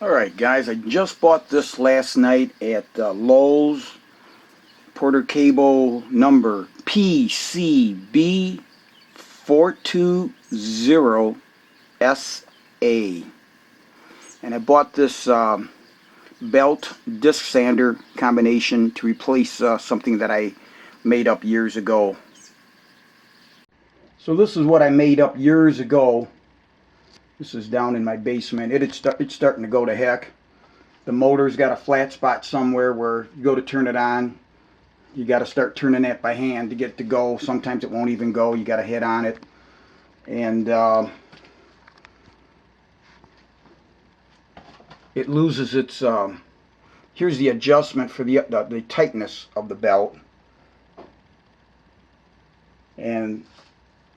Alright guys, I just bought this last night at Lowe's. Porter cable number PCB420SA. And I bought this belt disc sander combination to replace something that I made up years ago. So this is what I made up years ago. This is down in my basement. It's starting to go to heck. The motor's got a flat spot somewhere where you go to turn it on. You got to start turning that by hand to get it to go. Sometimes it won't even go. You got to hit on it. And it loses its... here's the adjustment for the tightness of the belt. And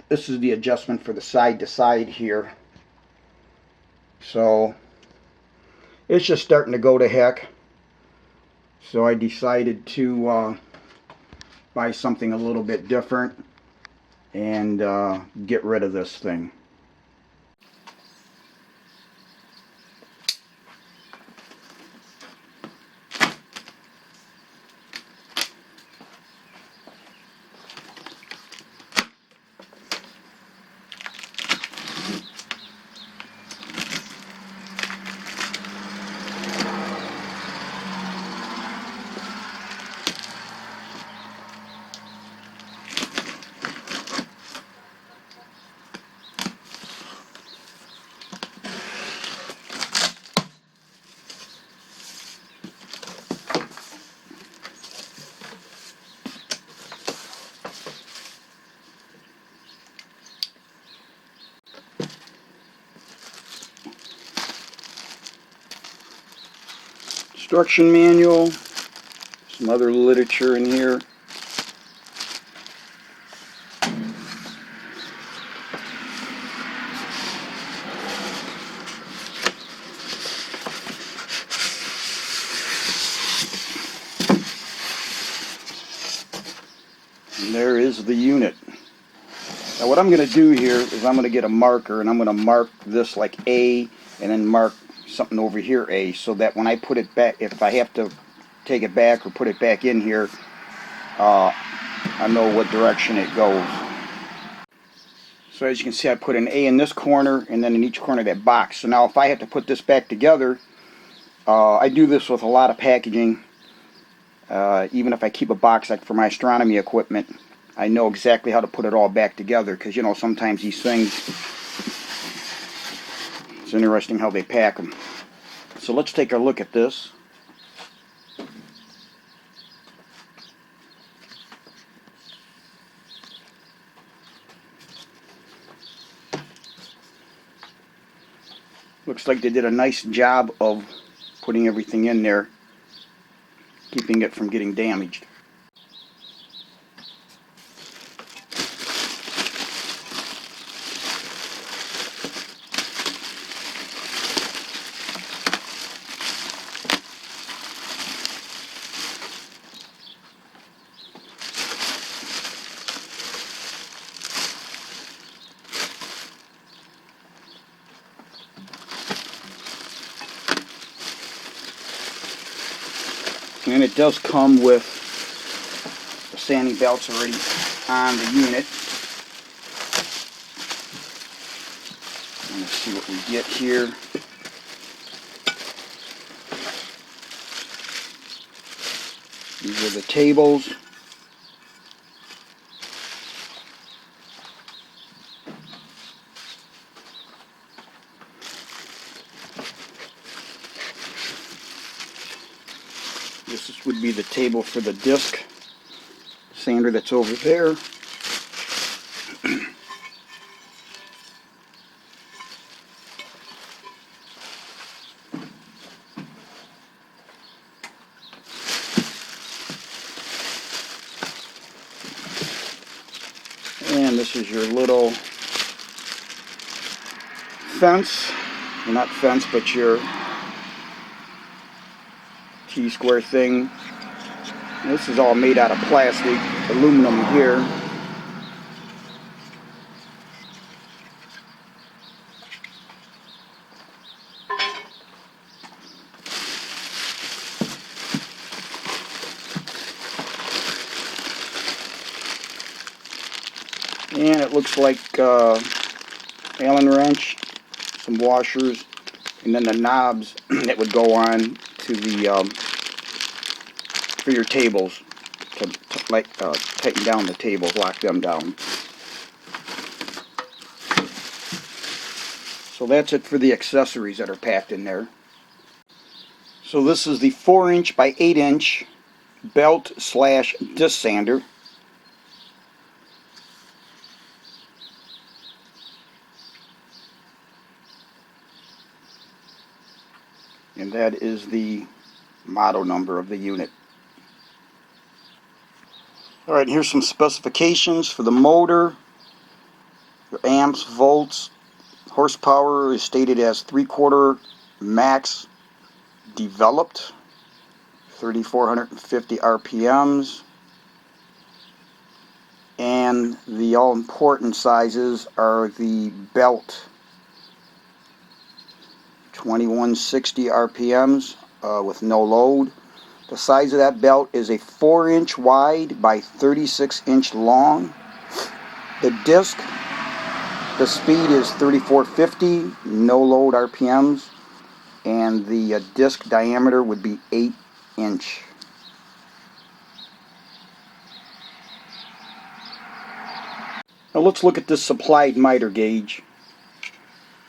this is the adjustment for the side to side here. So it's just starting to go to heck. So I decided to buy something a little bit different and get rid of this thing. Instruction manual, some other literature in here. And there is the unit. Now what I'm going to do here is I'm going to get a marker and I'm going to mark this like A and then mark something over here A, so that when I put it back, if I have to take it back or put it back in here, I know what direction it goes. So as you can see, I put an A in this corner and then in each corner of that box. So now if I have to put this back together, I do this with a lot of packaging. Even if I keep a box like for my astronomy equipment, I know exactly how to put it all back together, because you know sometimes these things, it's interesting how they pack them. So let's take a look at this. Looks like they did a nice job of putting everything in there, keeping it from getting damaged. And it does come with the sanding belts already on the unit. Let's see what we get here. These are the tables. This would be the table for the disc sander that's over there. And this is your little fence. Well, not fence, but your T-square thing. And this is all made out of plastic, aluminum here. looks like Allen wrench, some washers, and then the knobs that would go on to the for your tables to tighten down the tables, lock them down. So that's it for the accessories that are packed in there. So this is the 4" by 8" belt / disc sander. And that is the model number of the unit. Alright, here's some specifications for the motor. Your amps, volts, horsepower is stated as 3/4 max developed, 3,450 RPMs. And the all-important sizes are the belt, 2160 RPMs with no load. The size of that belt is a 4" wide by 36" long. The disc, the speed is 3,450, no load RPMs, and the disc diameter would be 8". Now let's look at this supplied miter gauge.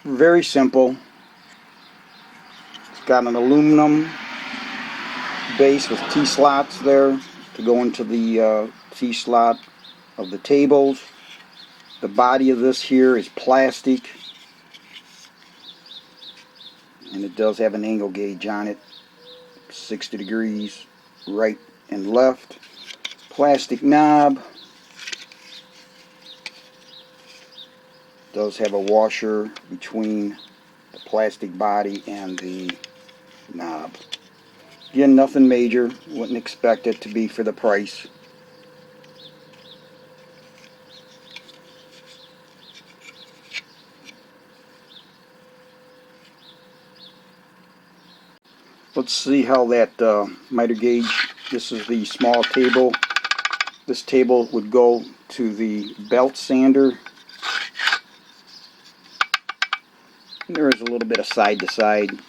Very simple. It's got an aluminum base with T-slots there to go into the T-slot of the tables. The body of this here is plastic, and it does have an angle gauge on it, 60 degrees right and left. Plastic knob. Does have a washer between the plastic body and the knob. Again, nothing major. Wouldn't expect it to be for the price. Let's see how that miter gauge, this is the small table. This table would go to the belt sander. And there is a little bit of side to side.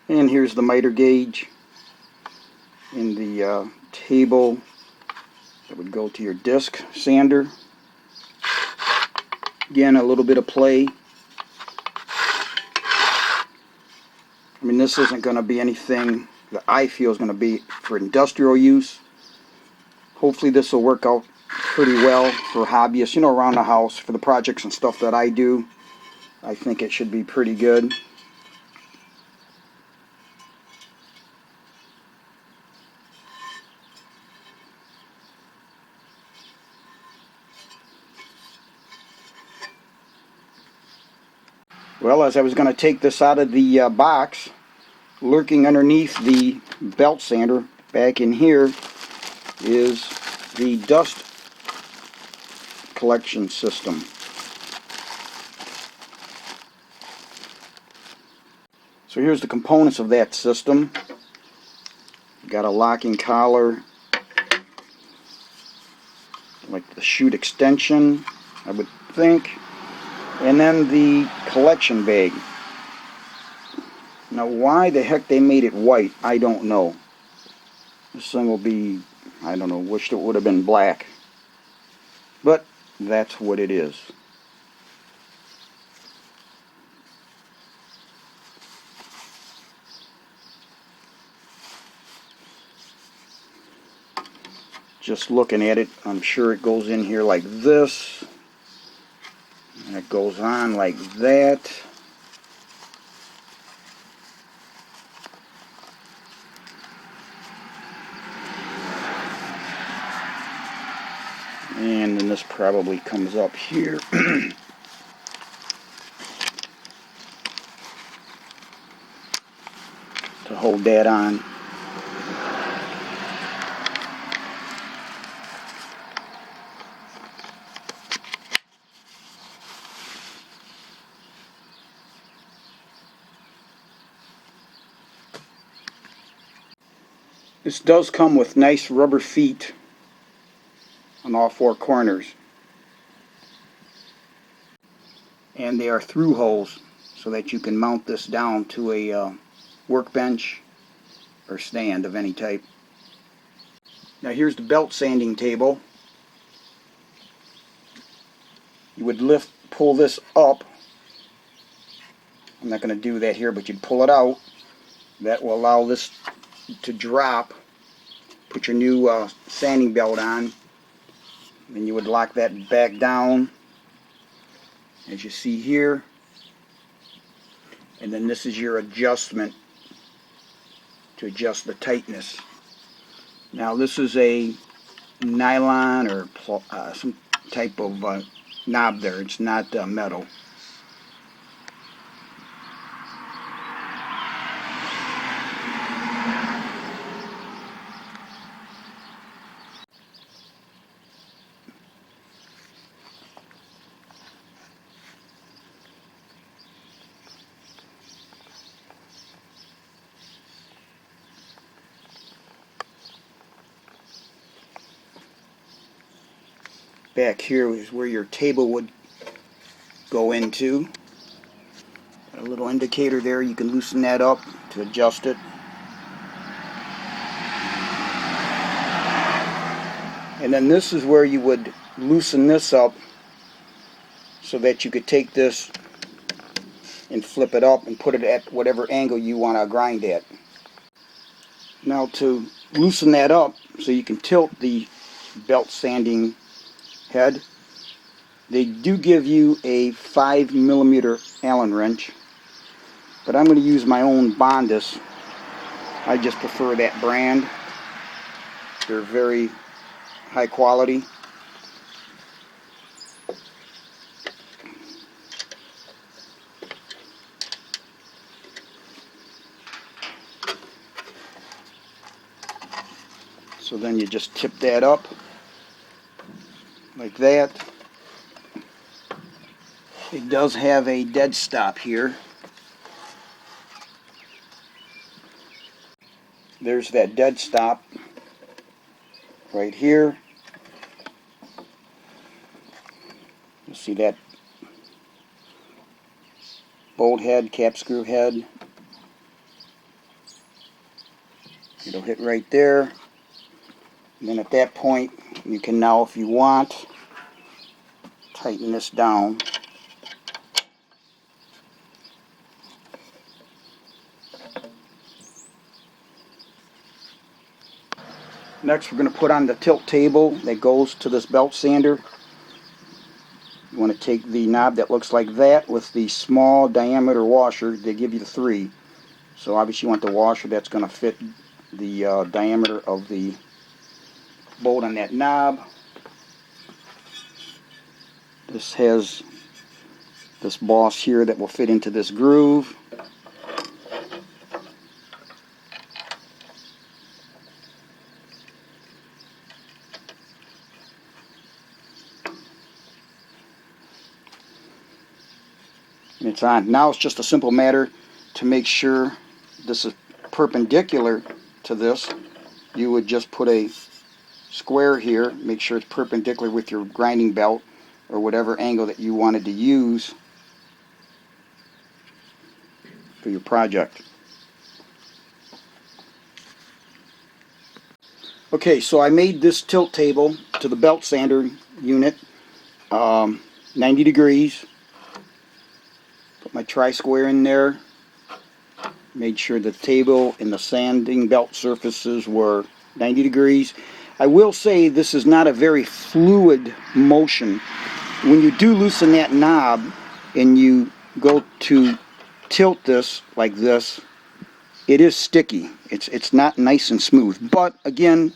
And here's the miter gauge in the table that would go to your disc sander. Again, a little bit of play. I mean, this isn't going to be anything that I feel is going to be for industrial use. Hopefully this will work out pretty well for hobbyists, you know, around the house, for the projects and stuff that I do. I think it should be pretty good. Well, as I was going to take this out of the box, lurking underneath the belt sander back in here is the dust collection system. So here's the components of that system. Got a locking collar, like the chute extension, I would think. And then the collection bag. Now why the heck they made it white, I don't know. This thing will be, I don't know, wished it would have been black. But that's what it is. Just looking at it, I'm sure it goes in here like this. And it goes on like that. And then this probably comes up here. to hold that on. This does come with nice rubber feet on all four corners. And they are through holes so that you can mount this down to a workbench or stand of any type. Now here's the belt sanding table. You would pull this up. I'm not going to do that here, but you'd pull it out. That will allow this to drop. Put your new sanding belt on. Then you would lock that back down, as you see here. And then this is your adjustment to adjust the tightness. Now this is a nylon or some type of knob there. It's not metal. Back here is where your table would go into. Got a little indicator there. You can loosen that up to adjust it. And then this is where you would loosen this up so that you could take this and flip it up and put it at whatever angle you want to grind at. Now to loosen that up so you can tilt the belt sanding head, they do give you a 5mm Allen wrench, but I'm going to use my own Bondus. I just prefer that brand. They're very high quality. So then you just tip that up like that. It does have a dead stop here. There's that dead stop right here. You'll see that bolt head, cap screw head. It'll hit right there. And then at that point, you can now, if you want, tighten this down. Next, we're going to put on the tilt table that goes to this belt sander. You want to take the knob that looks like that with the small diameter washer. They give you the 3. So obviously you want the washer that's going to fit the diameter of the bolt on that knob. This has this boss here that will fit into this groove. And it's on. Now it's just a simple matter to make sure this is perpendicular to this. You would just put a square here, make sure it's perpendicular with your grinding belt or whatever angle that you wanted to use for your project. Okay, so I made this tilt table to the belt sander unit 90 degrees. Put my tri-square in there. Made sure the table and the sanding belt surfaces were 90 degrees. I will say this is not a very fluid motion. When you do loosen that knob and you go to tilt this like this, it is sticky. It's not nice and smooth. But again,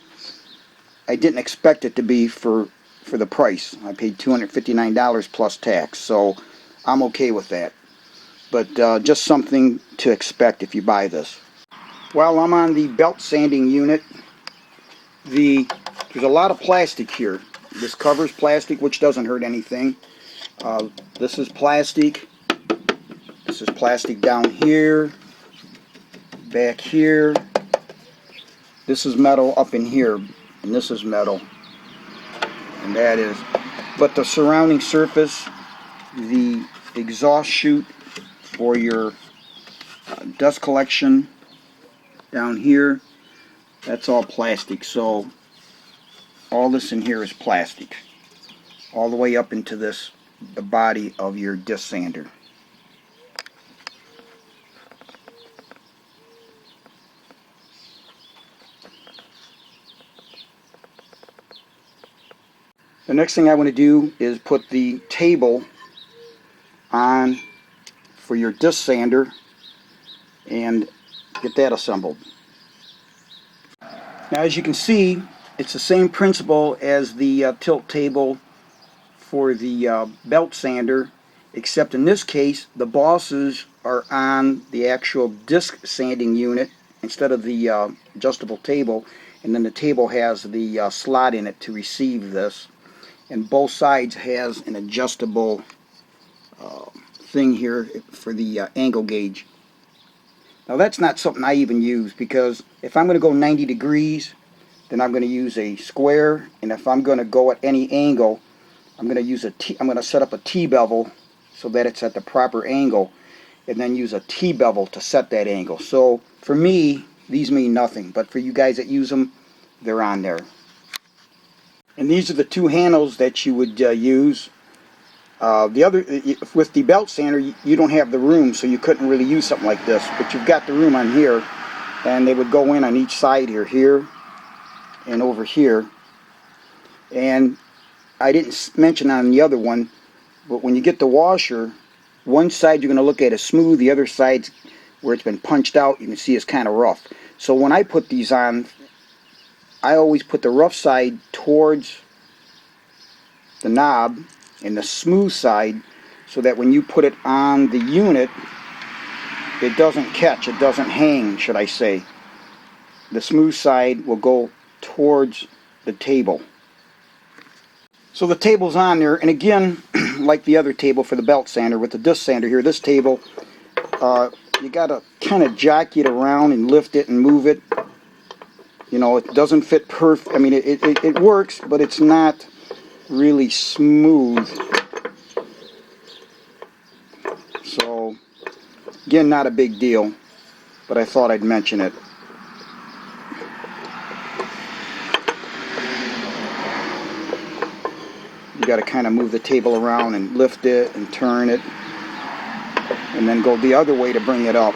I didn't expect it to be for the price. I paid $259 plus tax, so I'm okay with that. But just something to expect if you buy this. While I'm on the belt sanding unit, there's a lot of plastic here. This covers plastic, which doesn't hurt anything. This is plastic. This is plastic down here, back here. This is metal up in here, and this is metal, and that is. But the surrounding surface, the exhaust chute for your dust collection down here, that's all plastic. So all this in here is plastic, all the way up into the body of your disc sander. The next thing I want to do is put the table on for your disc sander and get that assembled. Now, as you can see, it's the same principle as the tilt table for the belt sander, except in this case the bosses are on the actual disc sanding unit instead of the adjustable table, and then the table has the slot in it to receive this, and both sides has an adjustable thing here for the angle gauge. Now that's not something I even use, because if I'm going to go 90 degrees, then I'm going to use a square, and if I'm going to go at any angle, I'm going to set up a T-bevel so that it's at the proper angle, and then use a T-bevel to set that angle. So for me, these mean nothing, but for you guys that use them, they're on there. And these are the two handles that you would use. With the belt sander, you don't have the room, so you couldn't really use something like this, but you've got the room on here, and they would go in on each side here, and over here. And I didn't mention on the other one, but when you get the washer, one side you're going to look at is smooth, the other side's where it's been punched out, you can see it's kind of rough. So when I put these on, I always put the rough side towards the knob and the smooth side, so that when you put it on the unit, it doesn't catch, it doesn't hang, should I say. The smooth side will go towards the table. So the table's on there, and again, like the other table for the belt sander, with the disc sander here, this table, you gotta kind of jockey it around and lift it and move it. You know, it doesn't fit perfect. I mean, it works, but it's not really smooth. So again, not a big deal, but I thought I'd mention it. You got to kind of move the table around and lift it and turn it, and then go the other way to bring it up.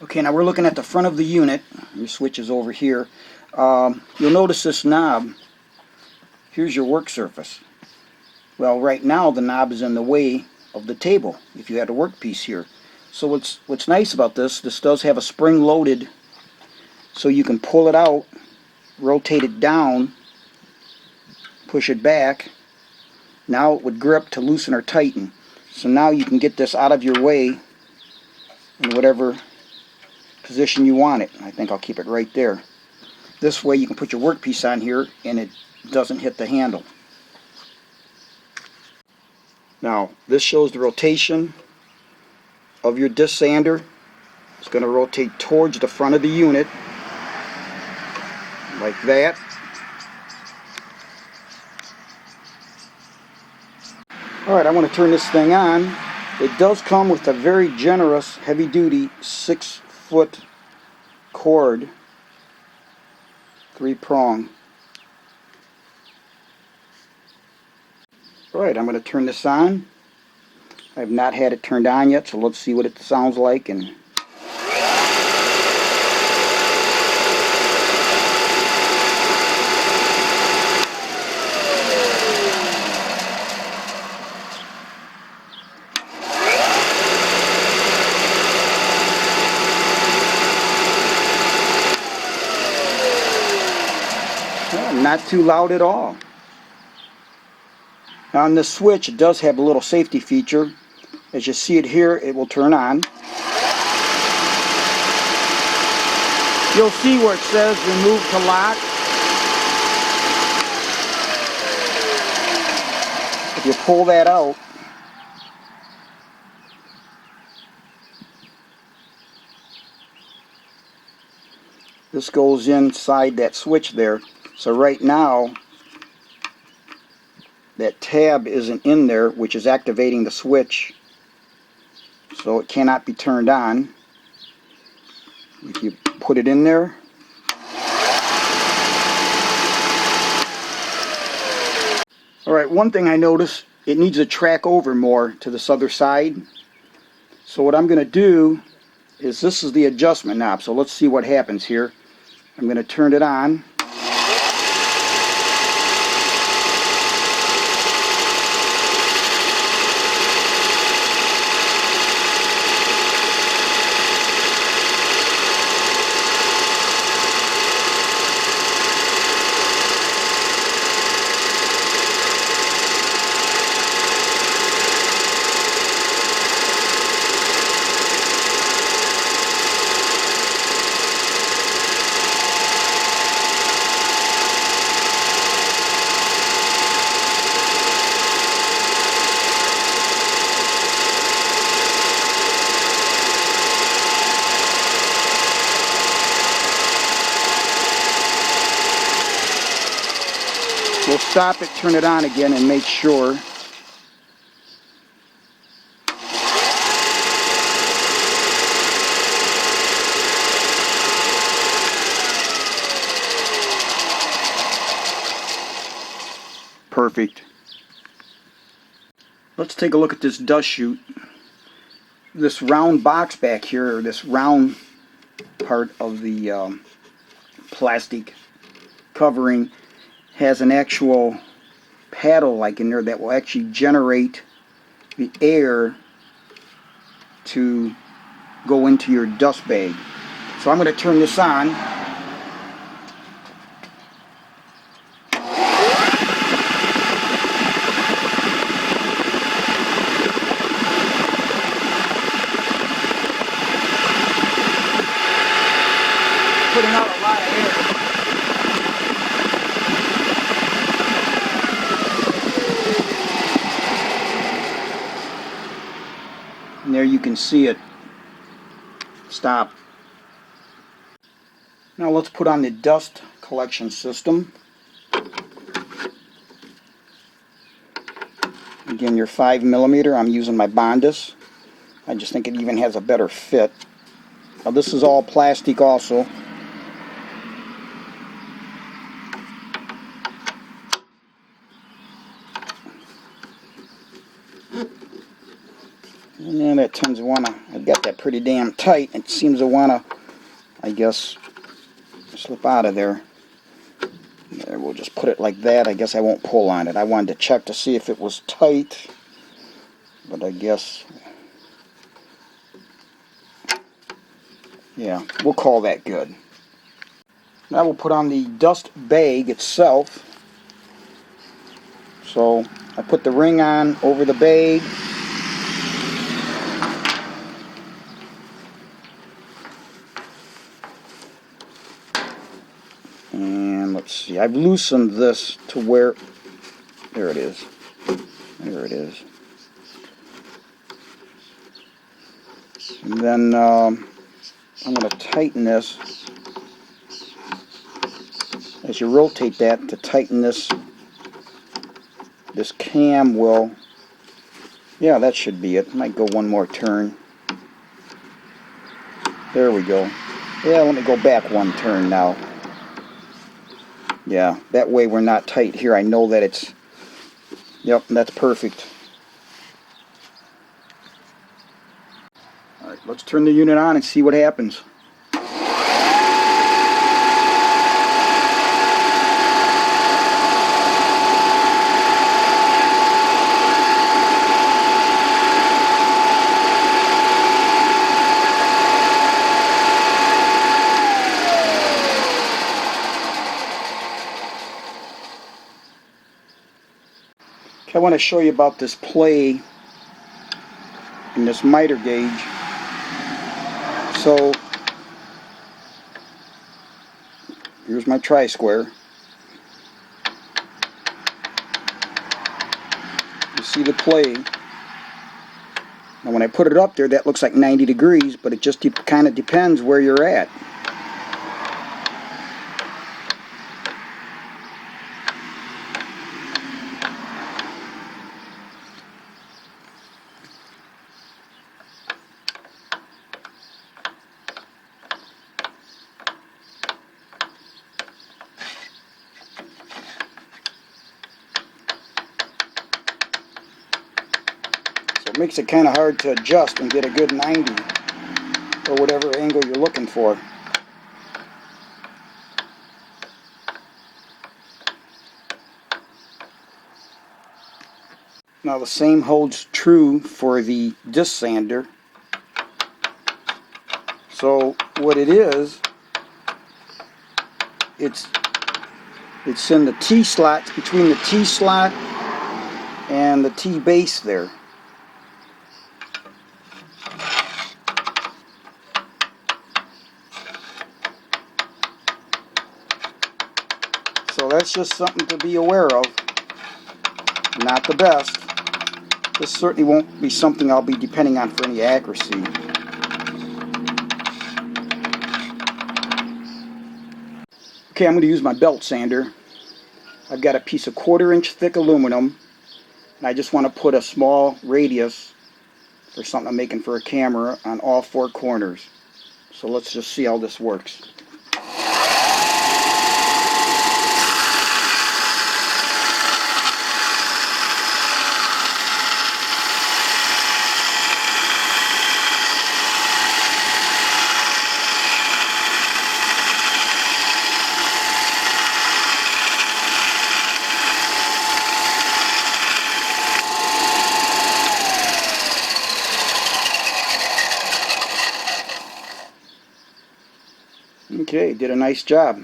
Okay, now we're looking at the front of the unit. Your switch is over here. You'll notice this knob. Here's your work surface. Well, right now the knob is in the way of the table if you had a workpiece here. So what's nice about this does have a spring loaded, so you can pull it out, rotate it down, push it back. Now it would grip to loosen or tighten. So now you can get this out of your way in whatever position you want it. I think I'll keep it right there. This way you can put your workpiece on here and it doesn't hit the handle. Now this shows the rotation of your disc sander. It's going to rotate towards the front of the unit like that. Alright, I want to turn this thing on. It does come with a very generous heavy-duty 6-foot cord, 3-prong. Alright, I'm going to turn this on. I have not had it turned on yet, so let's see what it sounds like. And not too loud at all. Now on this switch, it does have a little safety feature, As you see it here, it will turn on. You'll see where it says remove to lock. If you pull that out, this goes inside that switch there. So right now, that tab isn't in there, which is activating the switch. So it cannot be turned on. If you put it in there, alright, one thing I noticed, it needs to track over more to this other side. So what I'm going to do is, this is the adjustment knob, so let's see what happens here. I'm going to turn it on. We'll stop it, turn it on again, and make sure. Perfect. Let's take a look at this dust chute. This round box back here, or this round part of the plastic covering, has an actual paddle like in there that will actually generate the air to go into your dust bag. So I'm going to turn this on. Putting out a lot of air. And there you can see it stop. Now let's put on the dust collection system. Again, your 5mm. I'm using my Bondus. I just think it even has a better fit. Now this is all plastic also. And that tends to want to, I've got that pretty damn tight. It seems to want to, I guess, slip out of there. There, we'll just put it like that. I guess I won't pull on it. I wanted to check to see if it was tight, but I guess, yeah, we'll call that good. Now we'll put on the dust bag itself. So I put the ring on over the bag. And let's see, I've loosened this to where, there it is. There it is. And then I'm going to tighten this. As you rotate that, to tighten this, this cam will, yeah, that should be it. Might go one more turn. There we go. Yeah, let me go back one turn now. Yeah, that way we're not tight here. I know that it's, yep, that's perfect. Alright, let's turn the unit on and see what happens. I want to show you about this play in this miter gauge. So here's my tri-square. You see the play. Now when I put it up there, that looks like 90 degrees, but it just kind of depends where you're at. It makes it kind of hard to adjust and get a good 90 or whatever angle you're looking for. Now the same holds true for the disc sander. So what it is, it's in the T slot, between the T slot and the T base there. So that's just something to be aware of. Not the best. This certainly won't be something I'll be depending on for any accuracy. Okay, I'm going to use my belt sander. I've got a piece of 1/4 inch thick aluminum, and I just want to put a small radius for something I'm making for a camera on all 4 corners. So let's just see how this works. Okay, did a nice job.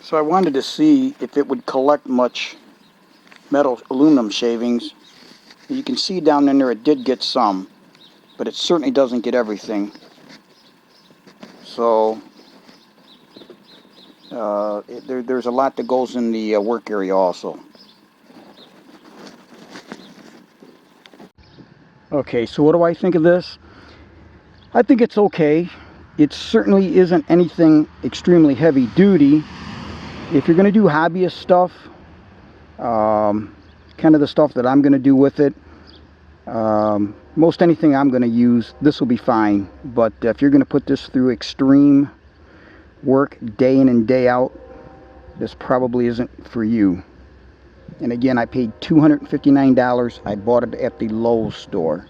So I wanted to see if it would collect much metal aluminum shavings. You can see down in there it did get some, but it certainly doesn't get everything. So there's a lot that goes in the work area also. Okay, so what do I think of this? I think it's okay. It certainly isn't anything extremely heavy duty. If you're going to do hobbyist stuff, kind of the stuff that I'm going to do with it, most anything I'm going to use, this will be fine. But if you're going to put this through extreme work day in and day out, this probably isn't for you. And again, I paid $259. I bought it at the Lowe's store.